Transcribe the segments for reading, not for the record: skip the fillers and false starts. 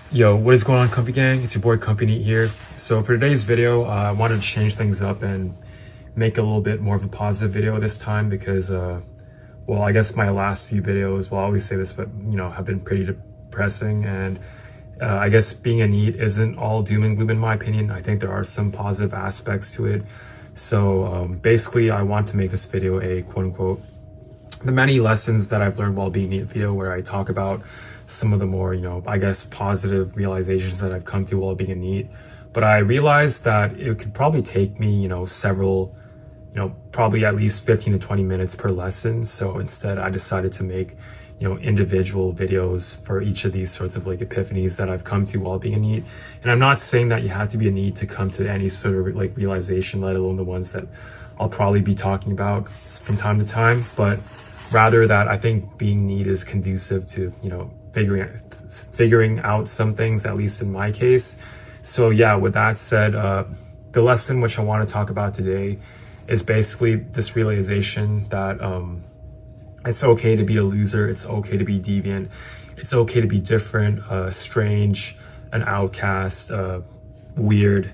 Yo, what is going on, Comfy Gang? It's your boy Comfy Neat here. So for today's video, I wanted to change things up and make a little bit more of a positive video this time because, well, I guess my last few videos, well, I always say this, but have been pretty depressing. And I guess being a NEET isn't all doom and gloom in my opinion. I think there are some positive aspects to it. So basically, I want to make this video a quote-unquote the many lessons that I've learned while being NEET video, where I talk about some of the more, I guess, positive realizations that I've come to while being a NEET. But I realized that it could probably take me, several, probably at least 15 to 20 minutes per lesson. So instead, I decided to make, individual videos for each of these sorts of like epiphanies that I've come to while being a NEET. And I'm not saying that you have to be a NEET to come to any sort of like realization, let alone the ones that I'll probably be talking about from time to time, but rather that I think being NEET is conducive to, figuring out some things, at least in my case. So yeah, with that said, the lesson which I want to talk about today is basically this realization that it's okay to be a loser, it's okay to be deviant, it's okay to be different, strange, an outcast, weird,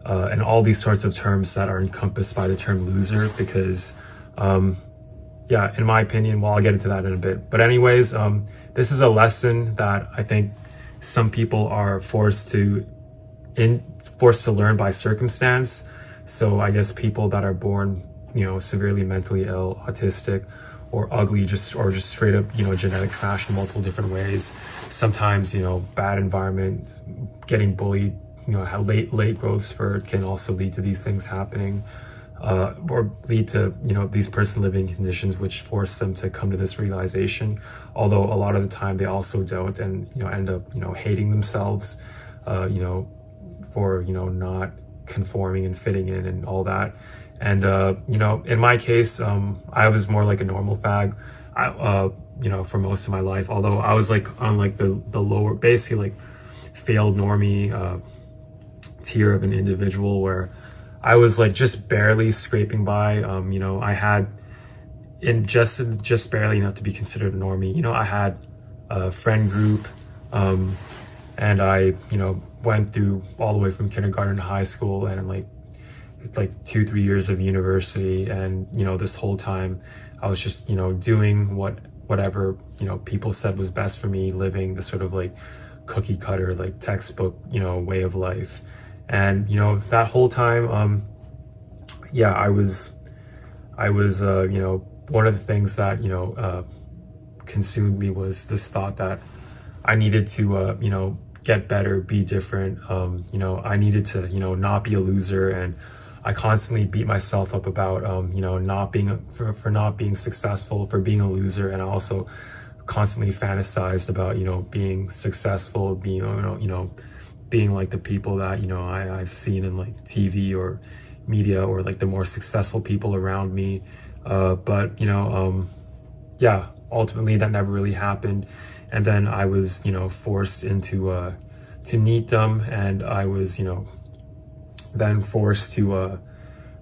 and all these sorts of terms that are encompassed by the term loser, because yeah, in my opinion, well, I'll get into that in a bit. But anyways, this is a lesson that I think some people are forced to learn by circumstance. So I guess people that are born, severely mentally ill, autistic, or ugly, or just straight up, genetic fashion, multiple different ways. Sometimes, bad environment, getting bullied, how late growth spurt can also lead to these things happening. Or lead to, these person living conditions which force them to come to this realization. Although a lot of the time they also don't, and, end up, hating themselves, for, not conforming and fitting in and all that. And, in my case, I was more like a normal fag, for most of my life, although I was like on like the lower, basically like failed normie, tier of an individual where I was like just barely scraping by. I had just barely enough to be considered a normie. I had a friend group, and I, went through all the way from kindergarten to high school and like 2-3 years of university. And, this whole time I was just, doing whatever, people said was best for me, living the sort of like cookie cutter, like textbook, way of life. And, that whole time, yeah, I was, one of the things that, consumed me was this thought that I needed to, get better, be different. I needed to, not be a loser. And I constantly beat myself up about, not being, for not being successful, for being a loser. And I also constantly fantasized about, being successful, being, being like the people that, I've seen in like TV or media, or like the more successful people around me. But, yeah, ultimately that never really happened. And then I was, forced into, to NEETdom, and I was, then forced to,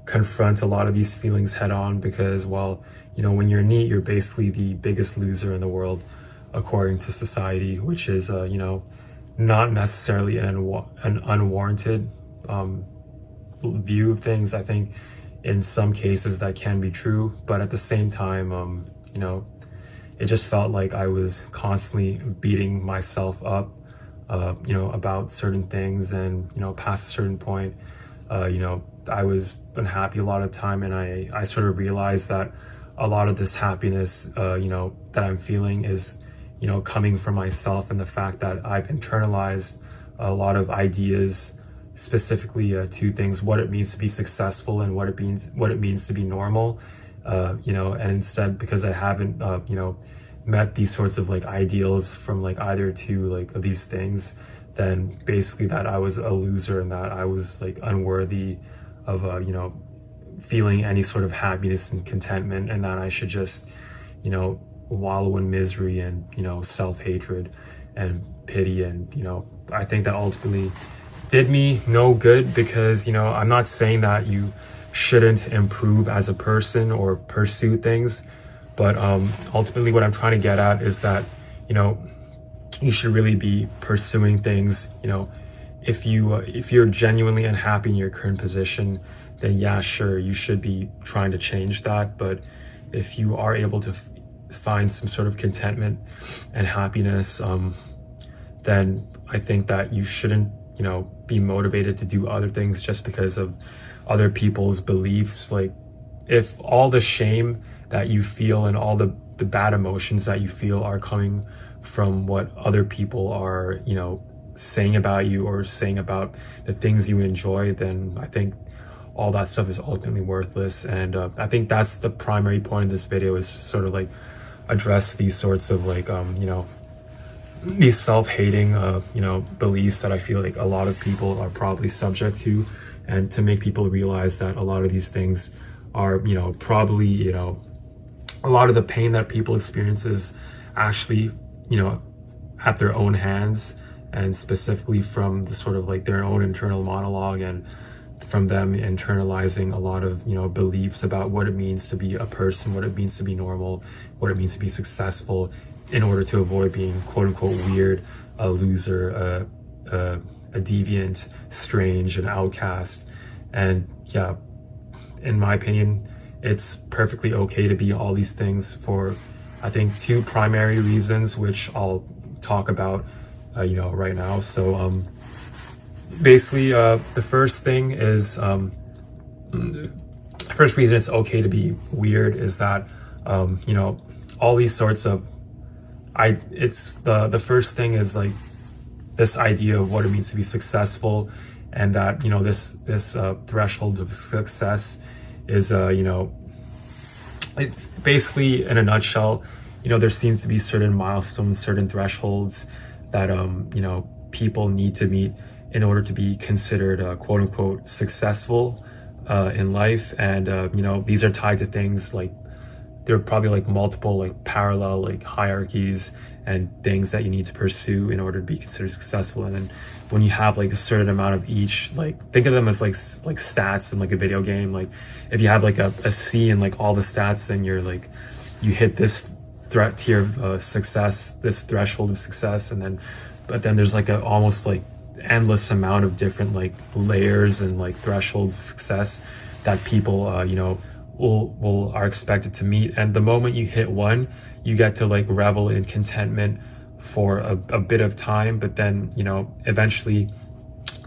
confront a lot of these feelings head on, because, well, when you're NEET, you're basically the biggest loser in the world, according to society, which is, not necessarily an unwarranted view of things. I think in some cases that can be true, but at the same time, it just felt like I was constantly beating myself up, about certain things. And, past a certain point, I was unhappy a lot of the time. And I sort of realized that a lot of this happiness, that I'm feeling is, coming from myself, and the fact that I've internalized a lot of ideas, specifically two things: what it means to be successful and what it means to be normal. And instead, because I haven't, met these sorts of like ideals from like either two like of these things, then basically that I was a loser, and that I was like unworthy of, feeling any sort of happiness and contentment, and that I should just, wallow in misery and, self-hatred and pity. And, I think that ultimately did me no good, because, I'm not saying that you shouldn't improve as a person or pursue things, but ultimately what I'm trying to get at is that, you should really be pursuing things. You know, if you're genuinely unhappy in your current position, then yeah, sure, you should be trying to change that. But if you are able to find some sort of contentment and happiness, then I think that you shouldn't, you know, be motivated to do other things just because of other people's beliefs. Like, if all the shame that you feel and all the bad emotions that you feel are coming from what other people are, you know, saying about you or saying about the things you enjoy, then I think all that stuff is ultimately worthless. And I think that's the primary point of this video, is sort of like address these sorts of like, you know, these self-hating, you know, beliefs that I feel like a lot of people are probably subject to, and to make people realize that a lot of these things are, you know, probably, you know, a lot of the pain that people experience is actually, you know, at their own hands, and specifically from the sort of like their own internal monologue, and from them internalizing a lot of, you know, beliefs about what it means to be a person, what it means to be normal, what it means to be successful, in order to avoid being quote unquote weird, a loser, a deviant, strange, an outcast. And yeah, in my opinion, it's perfectly okay to be all these things for, I think, two primary reasons, which I'll talk about, you know, right now. So basically, the first thing is, the first reason it's okay to be weird is that, you know, all these sorts of, it's the first thing is like this idea of what it means to be successful, and that, you know, this threshold of success is, you know, it's basically, in a nutshell, you know, there seems to be certain milestones, certain thresholds that, you know, people need to meet in order to be considered quote unquote successful in life. And, you know, these are tied to things like, there are probably like multiple like parallel like hierarchies and things that you need to pursue in order to be considered successful. And then when you have like a certain amount of each, like think of them as like stats in like a video game. Like if you have like a C in like all the stats, then you're like, you hit this tier of success, this threshold of success. And then, but then there's like a almost like endless amount of different like layers and like thresholds of success that people, you know, are expected to meet. And the moment you hit one, you get to like revel in contentment for a bit of time. But then, you know, eventually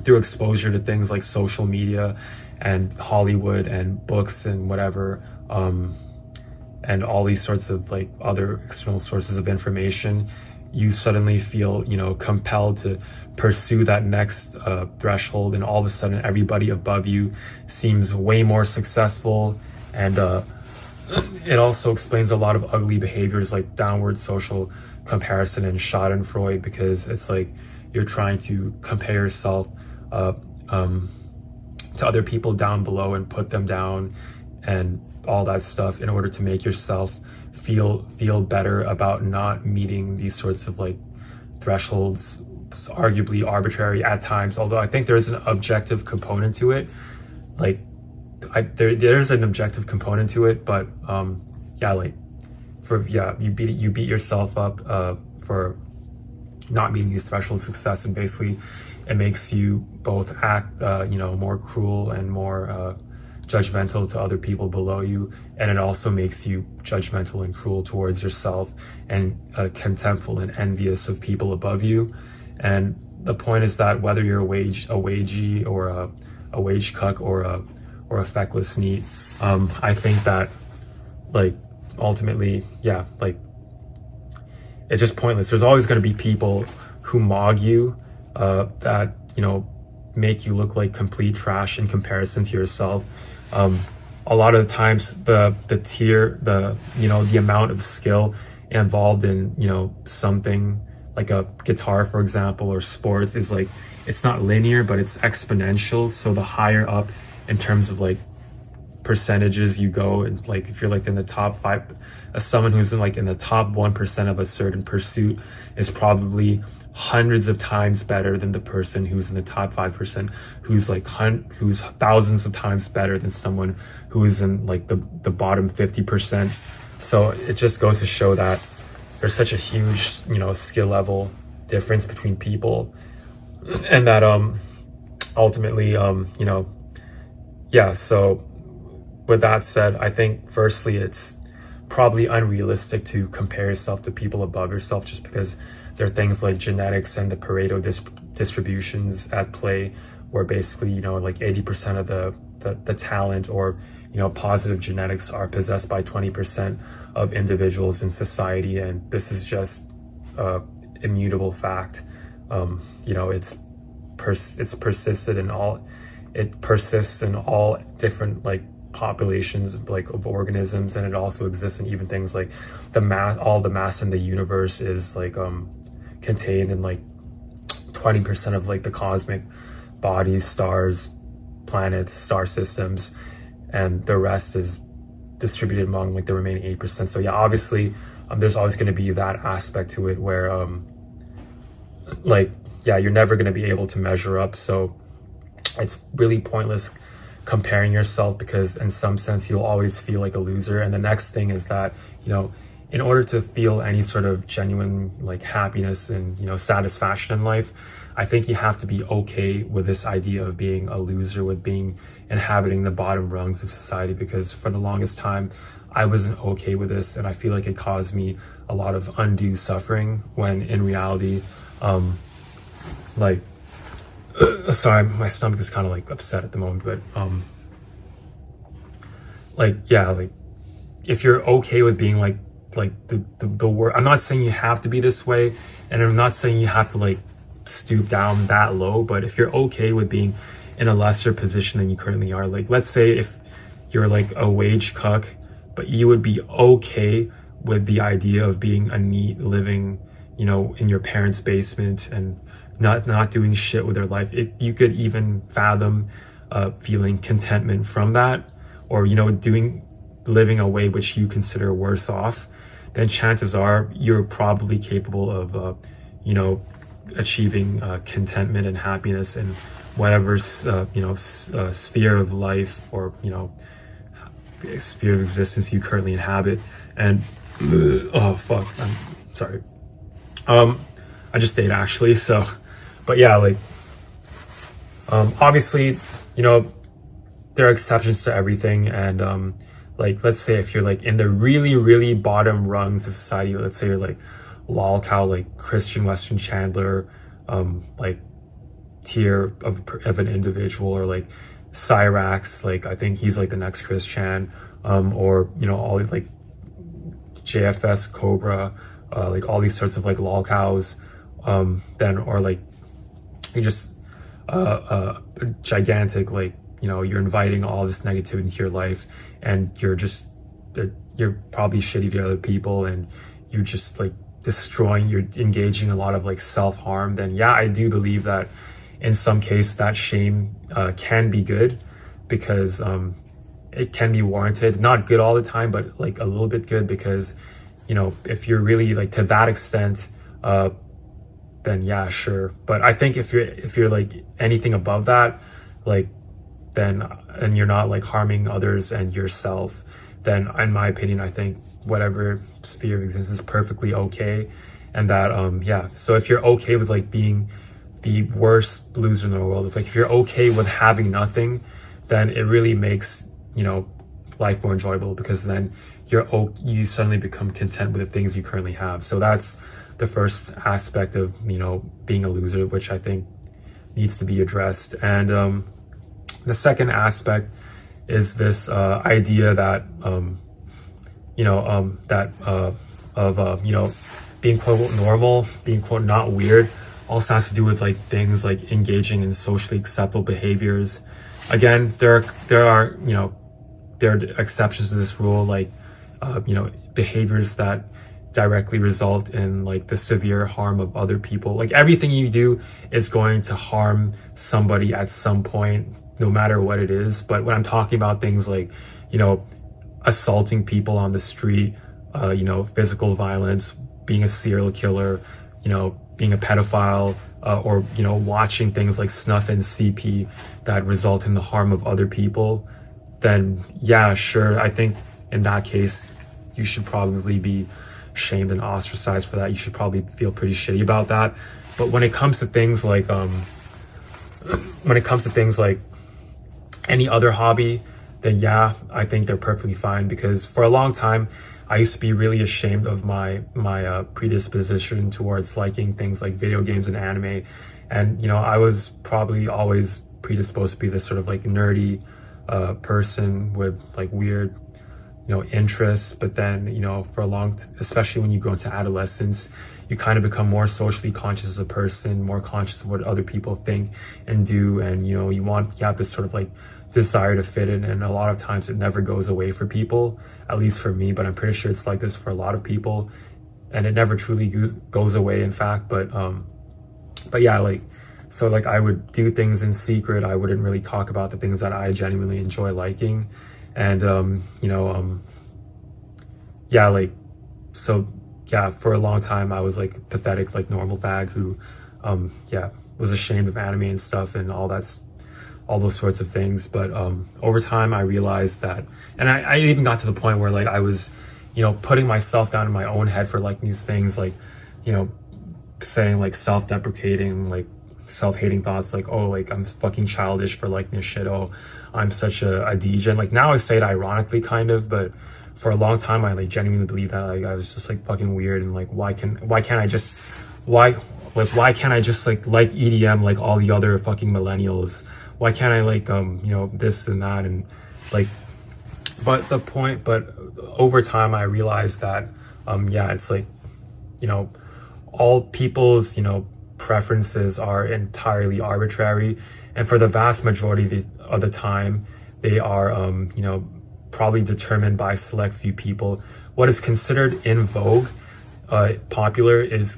through exposure to things like social media and Hollywood and books and whatever, and all these sorts of like other external sources of information, you suddenly feel, you know, compelled to pursue that next threshold. And all of a sudden everybody above you seems way more successful. And it also explains a lot of ugly behaviors like downward social comparison and Schadenfreude, because it's like you're trying to compare yourself to other people down below and put them down and all that stuff in order to make yourself feel better about not meeting these sorts of like thresholds, arguably arbitrary at times. Although I think there's an objective component to it. Like there's an objective component to it, but yeah, like you beat yourself up for not meeting these thresholds of success, and basically it makes you both act you know, more cruel and more judgmental to other people below you, and it also makes you judgmental and cruel towards yourself, and contemptful and envious of people above you. And the point is that whether you're a wagey or a wage cuck or a feckless NEET, I think that like ultimately, yeah, like it's just pointless. There's always going to be people who mog you, that, you know, make you look like complete trash in comparison to yourself. A lot of the times the you know, the amount of skill involved in, you know, something like a guitar, for example, or sports is like, it's not linear, but it's exponential. So the higher up in terms of like percentages you go, and like if you're like in the top 5, someone who's in like in the top 1% of a certain pursuit is probably hundreds of times better than the person who's in the top 5%, who's like who's thousands of times better than someone who is in like the bottom 50%. So it just goes to show that there's such a huge, you know, skill level difference between people, and that ultimately yeah. So with that said, I think firstly it's probably unrealistic to compare yourself to people above yourself, just because there are things like genetics and the Pareto distributions at play, where basically like 80% of the talent or positive genetics are possessed by 20% of individuals in society, and this is just immutable fact. It's persisted in all, it persists in all different like populations like of organisms, and it also exists in even things like all the mass in the universe is like contained in like 20% of like the cosmic bodies, stars, planets, star systems, and the rest is distributed among like the remaining 8%. So yeah, obviously there's always going to be that aspect to it where like yeah, you're never going to be able to measure up. So it's really pointless comparing yourself, because in some sense you'll always feel like a loser. And the next thing is that in order to feel any sort of genuine like happiness and satisfaction in life, I think you have to be okay with this idea of being a loser, with inhabiting the bottom rungs of society, because for the longest time I wasn't okay with this, and I feel like it caused me a lot of undue suffering, when in reality like sorry, my stomach is kind of like upset at the moment, but like yeah, like if you're okay with being like the word, I'm not saying you have to be this way, and I'm not saying you have to like stoop down that low, but if you're okay with being in a lesser position than you currently are, like let's say if you're like a wage cuck, but you would be okay with the idea of being a NEET, living in your parents' basement and not doing shit with their life. If you could even fathom feeling contentment from that, or living a way which you consider worse off, then chances are you're probably capable of achieving contentment and happiness in whatever sphere of life or sphere of existence you currently inhabit. And oh fuck, I'm sorry, I just ate actually. So but yeah, like obviously there are exceptions to everything, and like let's say if you're like in the really bottom rungs of society, let's say you're like lolcow, like Christian Western Chandler like tier of an individual, or like Cyrax, like I think he's like the next Chris Chan, or all these like JFS Cobra, like all these sorts of like lolcows, then or like you just gigantic, like you're inviting all this negativity into your life, and you're probably shitty to other people, and you're just like you're engaging in a lot of like self-harm, then yeah, I do believe that in some case that shame can be good, because it can be warranted. Not good all the time, but like a little bit good, because if you're really like to that extent, then yeah, sure. But I think if you're like anything above that, like then, and you're not like harming others and yourself, then in my opinion, I think whatever sphere of existence is perfectly okay. And that yeah, so if you're okay with like being the worst loser in the world, if you're okay with having nothing, then it really makes life more enjoyable, because then you suddenly become content with the things you currently have. So that's the first aspect of being a loser, which I think needs to be addressed. And the second aspect is this idea that being quote unquote normal, being quote not weird, also has to do with like things like engaging in socially acceptable behaviors. Again, there are exceptions to this rule, like behaviors that directly result in like the severe harm of other people. Like everything you do is going to harm somebody at some point, no matter what it is. But when I'm talking about things like assaulting people on the street, physical violence, being a serial killer, being a pedophile, or watching things like snuff and CP that result in the harm of other people, then yeah, sure, I think in that case you should probably be shamed and ostracized for that, you should probably feel pretty shitty about that. But when it comes to things like any other hobby, then yeah, I think they're perfectly fine, because for a long time I used to be really ashamed of my predisposition towards liking things like video games and anime. And, you know, I was probably always predisposed to be this sort of like nerdy person with like weird, you know, interests. But then, you know, for a especially when you go into adolescence, you kind of become more socially conscious as a person, more conscious of what other people think and do. And, you know, you have this sort of like desire to fit in, and a lot of times it never goes away for people, at least for me, but I'm pretty sure it's like this for a lot of people, and it never truly goes away, in fact. But yeah, like, so like I would do things in secret. I wouldn't really talk about the things that I genuinely enjoy liking. And you know, yeah, like, so yeah, for a long time I was like pathetic, like normal fag who yeah, was ashamed of anime and stuff and all those sorts of things. But over time I realized that, and I even got to the point where like I was, you know, putting myself down in my own head for liking these things, like, you know, saying like self-deprecating, like self-hating thoughts like, oh, like I'm fucking childish for liking this shit, oh, I'm such a degen. Like now I say it ironically kind of, but for a long time I like genuinely believe that like I was just like fucking weird, and like why can't I just like EDM like all the other fucking millennials? Why can't I like you know, this and that? And like, but over time I realized that yeah, it's like, you know, all people's, you know, preferences are entirely arbitrary, and for the vast majority of the time they are you know, probably determined by select few people. What is considered in vogue, popular, is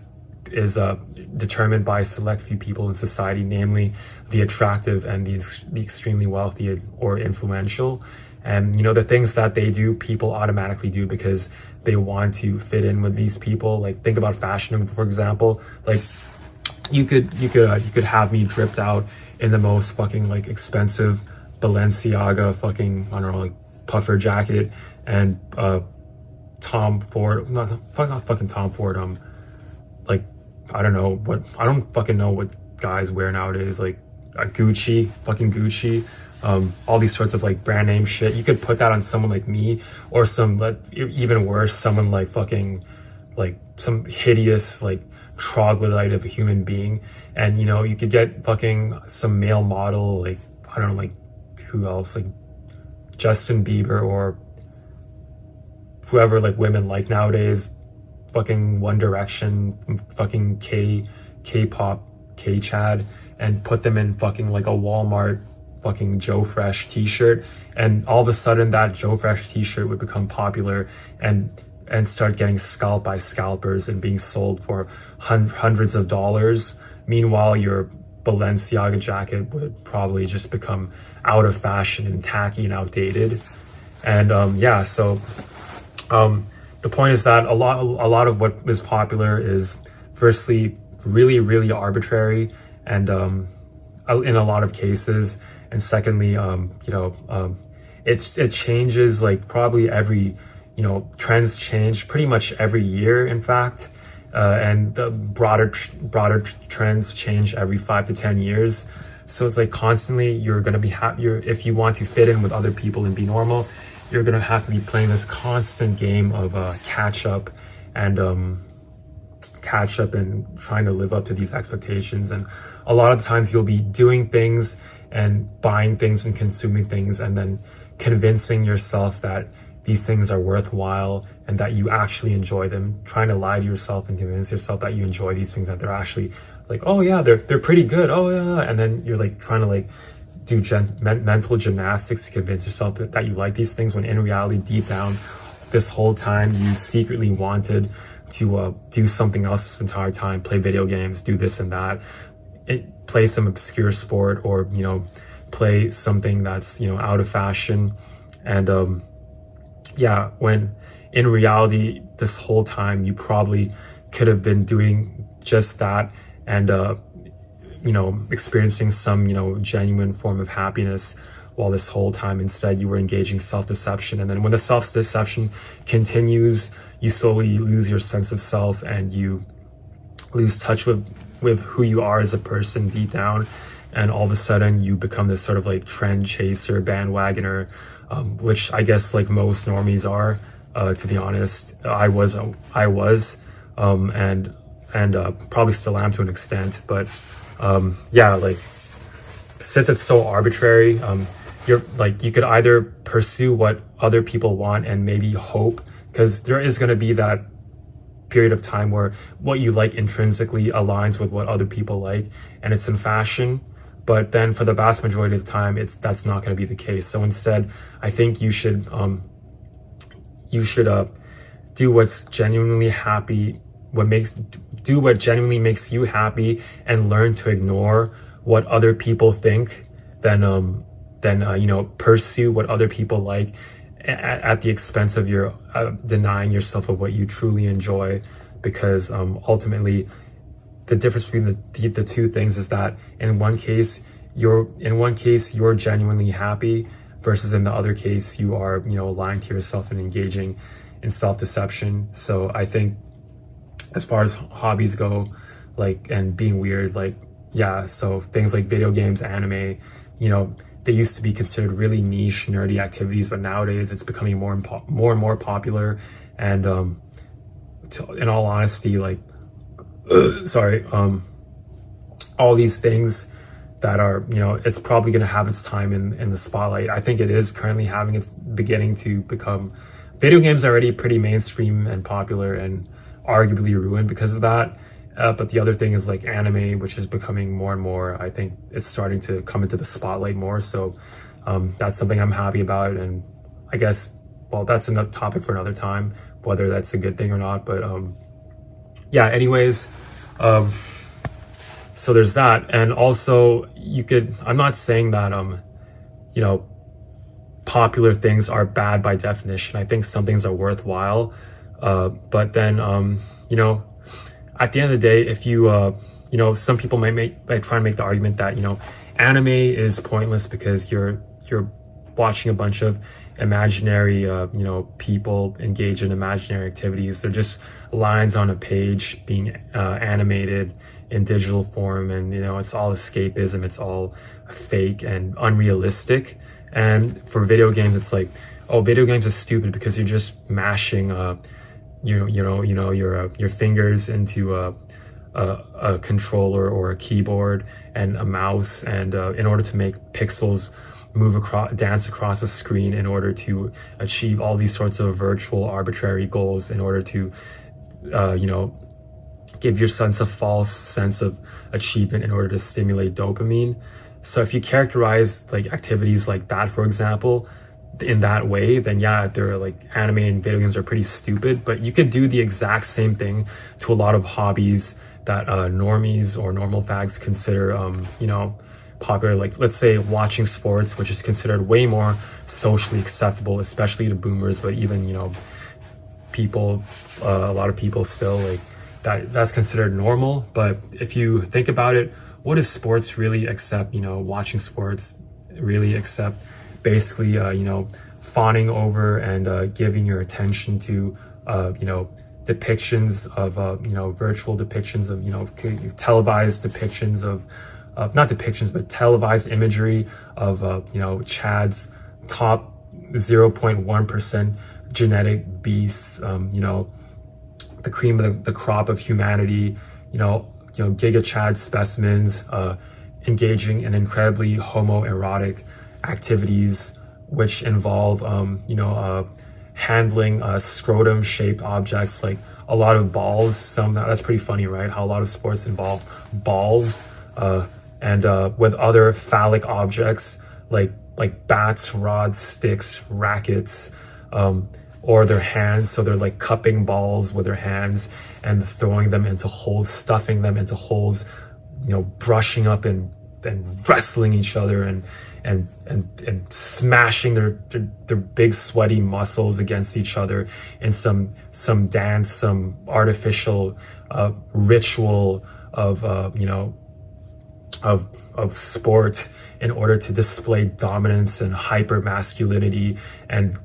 determined by select few people in society, namely the attractive and the extremely wealthy or influential. And, you know, the things that they do, people automatically do because they want to fit in with these people. Like, think about fashion, for example. Like, you could have me dripped out in the most fucking like expensive Balenciaga fucking, I don't know, like puffer jacket, and Tom Ford, not fucking Tom Ford, like, I don't fucking know what guys wear nowadays, like Gucci, all these sorts of like brand name shit. You could put that on someone like me, or some, like, even worse, someone like fucking, like some hideous like troglodyte of a human being. And, you know, you could get fucking some male model, like, I don't know, like who else, like Justin Bieber or whoever like women like nowadays, fucking One Direction, fucking K-pop, K-Chad, and put them in fucking like a Walmart fucking Joe Fresh t-shirt, and all of a sudden that Joe Fresh t-shirt would become popular and start getting scalped by scalpers and being sold for hundreds of dollars. Meanwhile, your Balenciaga jacket would probably just become out of fashion and tacky and outdated. And yeah, so the point is that a lot of what is popular is firstly really, really arbitrary, and in a lot of cases, and secondly, you know, it changes like probably every, you know, trends change pretty much every year, in fact, and the broader trends change every 5 to 10 years. So it's like constantly you're gonna be if you want to fit in with other people and be normal, you're gonna have to be playing this constant game of catch up and trying to live up to these expectations. And a lot of the times you'll be doing things and buying things and consuming things, and then convincing yourself that these things are worthwhile and that you actually enjoy them, trying to lie to yourself and convince yourself that you enjoy these things, that they're actually like, oh yeah, they're pretty good, oh yeah, and then you're like trying to like do mental gymnastics to convince yourself that you like these things, when in reality, deep down, this whole time you secretly wanted to do something else this entire time, play video games, do this and that, play some obscure sport, or, you know, play something that's, you know, out of fashion. And yeah, when in reality, this whole time you probably could have been doing just that, and you know, experiencing some, you know, genuine form of happiness while this whole time instead you were engaging self-deception. And then when the self-deception continues, you slowly lose your sense of self and you lose touch with who you are as a person deep down. And all of a sudden you become this sort of like trend chaser, bandwagoner, which I guess like most normies are, to be honest. I was, and probably still am to an extent, but yeah, like since it's so arbitrary, you're like, you could either pursue what other people want and maybe hope, because there is going to be that period of time where what you like intrinsically aligns with what other people like, and it's in fashion. But then for the vast majority of the time, that's not going to be the case. So instead, I think you should do what's genuinely happy, do what genuinely makes you happy, and learn to ignore what other people think, then you know, pursue what other people like at the expense of your denying yourself of what you truly enjoy. Because ultimately the difference between the two things is that in one case you're genuinely happy, versus in the other case you are, you know, lying to yourself and engaging in self-deception. So I think as far as hobbies go, like, and being weird, like, yeah, so things like video games, anime, you know, they used to be considered really niche, nerdy activities, but nowadays it's becoming more and more popular. And in all honesty, like, sorry, all these things that are, you know, it's probably going to have its time in the spotlight. I think it is currently having its beginning to become. Video games are already pretty mainstream and popular and arguably ruined because of that. But the other thing is like anime, which is becoming more and more, I think it's starting to come into the spotlight more. So that's something I'm happy about. And I guess, well, that's another topic for another time, whether that's a good thing or not. But yeah, anyways, so there's that. And also I'm not saying that, you know, popular things are bad by definition. I think some things are worthwhile. But then, you know, at the end of the day, if you, you know, some people might try and make the argument that, you know, anime is pointless because you're watching a bunch of imaginary, you know, people engage in imaginary activities. They're just lines on a page being animated in digital form, and, you know, it's all escapism. It's all fake and unrealistic. And for video games, it's like, oh, video games is stupid because you're just mashing, your fingers into a controller or a keyboard and a mouse, and in order to make pixels dance across the screen, in order to achieve all these sorts of virtual arbitrary goals, in order to you know, give your false sense of achievement in order to stimulate dopamine. So if you characterize like activities like that, for example, in that way, then yeah, they're like, anime and video games are pretty stupid. But you could do the exact same thing to a lot of hobbies that normies or normal fags consider, you know, popular. Like, let's say watching sports, which is considered way more socially acceptable, especially to boomers, but even, you know, people, a lot of people still, like, that's considered normal. But if you think about it, what does sports really accept? You know, watching sports really accept basically, you know, fawning over and giving your attention to, you know, depictions of, you know, virtual depictions of, you know, televised depictions of, not depictions, but televised imagery of, you know, Chad's top 0.1% genetic beasts, you know, the cream of the crop of humanity, you know, Giga Chad specimens, engaging in incredibly homoerotic activities, which involve, you know, handling scrotum-shaped objects, like a lot of balls. That's pretty funny, right? How a lot of sports involve balls, and with other phallic objects like bats, rods, sticks, rackets, or their hands. So they're like cupping balls with their hands and throwing them into holes, stuffing them into holes, you know, brushing up and wrestling each other and smashing their big sweaty muscles against each other in some dance, some artificial ritual of, you know, of sport in order to display dominance and hyper masculinity and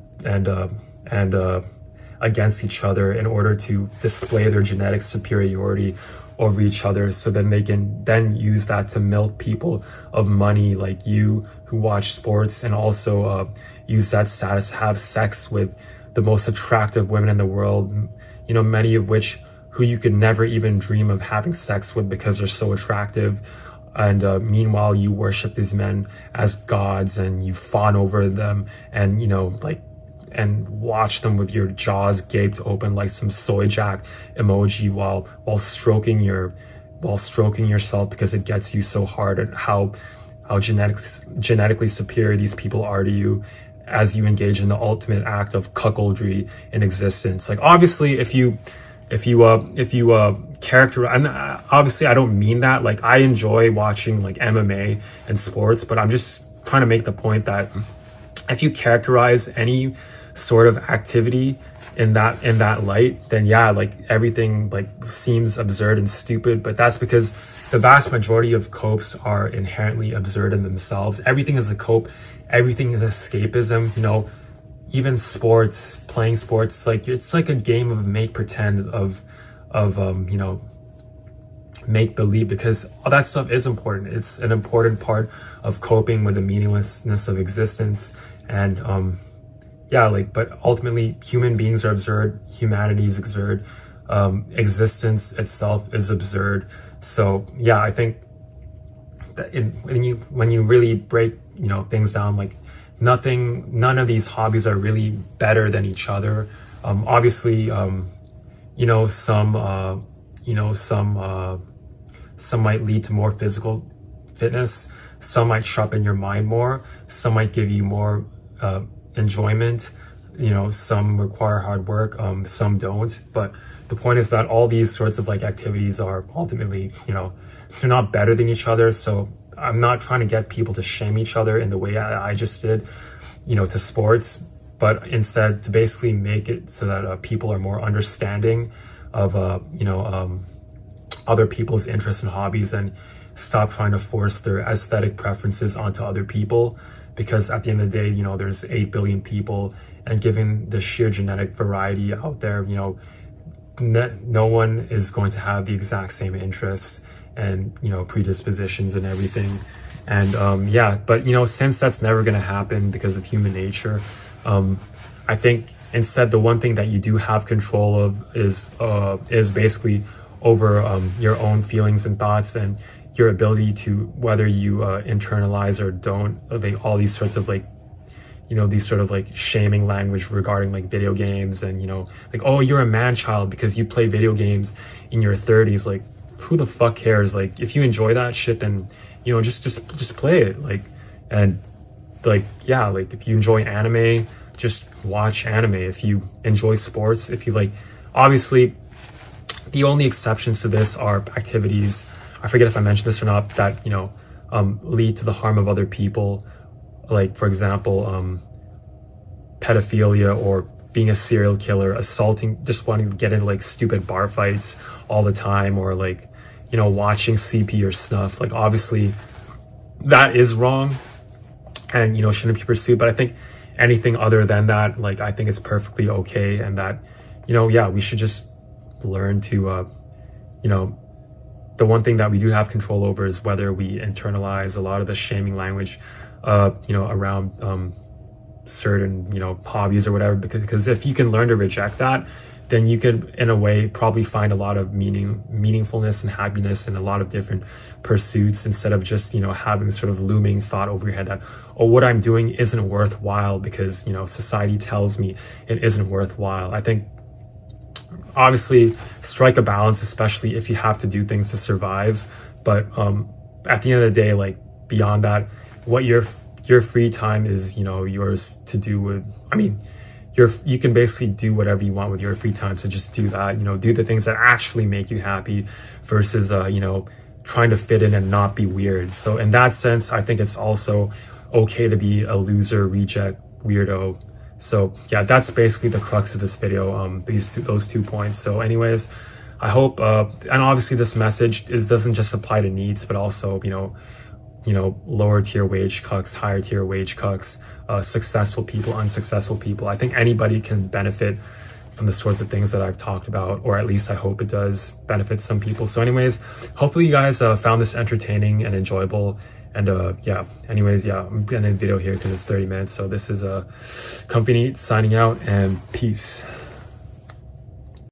against each other, in order to display their genetic superiority over each other, so then they can then use that to milk people of money like you who watch sports, and also use that status to have sex with the most attractive women in the world, you know, many of which who you could never even dream of having sex with because they're so attractive. And meanwhile, you worship these men as gods, and you fawn over them, and, you know, like, and watch them with your jaws gaped open like some soy jack emoji while stroking yourself because it gets you so hard, and how genetically superior these people are to you as you engage in the ultimate act of cuckoldry in existence. Like, obviously, if you characterize, and obviously I don't mean that, like, I enjoy watching like MMA and sports, but I'm just trying to make the point that if you characterize any sort of activity in that light, then yeah, like, everything like seems absurd and stupid. But that's because the vast majority of copes are inherently absurd in themselves. Everything is a cope, everything is escapism, you know. Even sports, playing sports, like, it's like a game of make pretend, of you know, make believe, because all that stuff is important. It's an important part of coping with the meaninglessness of existence. And yeah, like, but ultimately human beings are absurd, humanity is absurd, existence itself is absurd. So yeah, I think that when you really break, you know, things down, like, none of these hobbies are really better than each other. Obviously, you know, some might lead to more physical fitness, some might sharpen your mind more, some might give you more enjoyment, you know, some require hard work, some don't. But the point is that all these sorts of like activities are ultimately, you know, they're not better than each other. So I'm not trying to get people to shame each other in the way I just did, you know, to sports, but instead to basically make it so that people are more understanding of, you know, other people's interests and hobbies, and stop trying to force their aesthetic preferences onto other people. Because at the end of the day, you know, there's 8 billion people, and given the sheer genetic variety out there, you know, no one is going to have the exact same interests and, you know, predispositions and everything. And yeah, but, you know, since that's never going to happen because of human nature, I think instead the one thing that you do have control of is basically over your own feelings and thoughts, and your ability to, whether you internalize or don't, all these sorts of like, you know, these sort of like shaming language regarding like video games, and, you know, like, oh, you're a man child because you play video games in your 30s. Like, who the fuck cares? Like, if you enjoy that shit, then, you know, just play it. Like, and like, yeah, like, if you enjoy anime, just watch anime. If you enjoy sports, if you like, obviously the only exceptions to this are activities, I forget if I mentioned this or not, that, you know, lead to the harm of other people. Like, for example, pedophilia, or being a serial killer, assaulting, just wanting to get into like stupid bar fights all the time, or like, you know, watching CP or snuff. Like, obviously that is wrong and, you know, shouldn't be pursued. But I think anything other than that, like, I think it's perfectly okay. And that, you know, yeah, we should just learn to, you know, the one thing that we do have control over is whether we internalize a lot of the shaming language, you know, around certain, you know, hobbies or whatever. Because if you can learn to reject that, then you could, in a way, probably find a lot of meaningfulness and happiness in a lot of different pursuits, instead of just, you know, having this sort of looming thought over your head that, oh, what I'm doing isn't worthwhile because, you know, society tells me it isn't worthwhile. I think, obviously, strike a balance, especially if you have to do things to survive. But at the end of the day, like, beyond that, what your free time is, you know, yours to do with, I mean, you can basically do whatever you want with your free time. So just do that, you know, do the things that actually make you happy, versus, you know, trying to fit in and not be weird. So in that sense, I think it's also okay to be a loser, reject, weirdo. So yeah, that's basically the crux of this video, those 2 points. So anyways, I hope, and obviously this message doesn't just apply to NEETs, but also, lower tier wage cucks, higher tier wage cucks, successful people, unsuccessful people. I think anybody can benefit from the sorts of things that I've talked about, or at least I hope it does benefit some people. So anyways, hopefully you guys found this entertaining and enjoyable. And yeah, anyways, yeah, I'm gonna end the video here because it's 30 minutes. So this is Comfy NEET signing out, and peace.